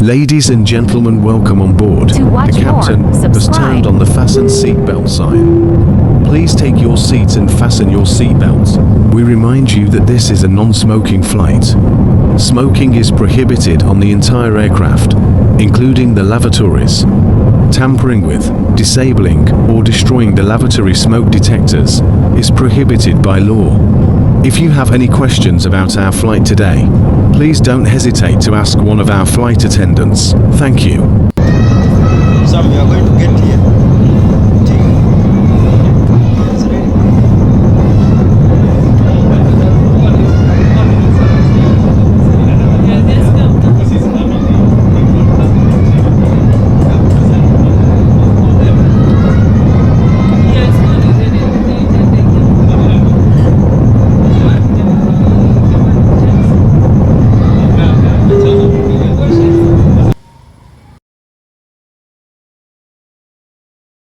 Ladies and gentlemen, welcome on board. To watch The captain more, has subscribe. turned on the fasten seatbelt sign. Please take your seats and fasten your seatbelts. We remind you that this is a non-smoking flight. Smoking is prohibited on the entire aircraft, including the lavatories. Tampering with, disabling, or destroying the lavatory smoke detectors is prohibited by law. If you have any questions about our flight today, please don't hesitate to ask one of our flight attendants. Thank you. Some we are going to get here.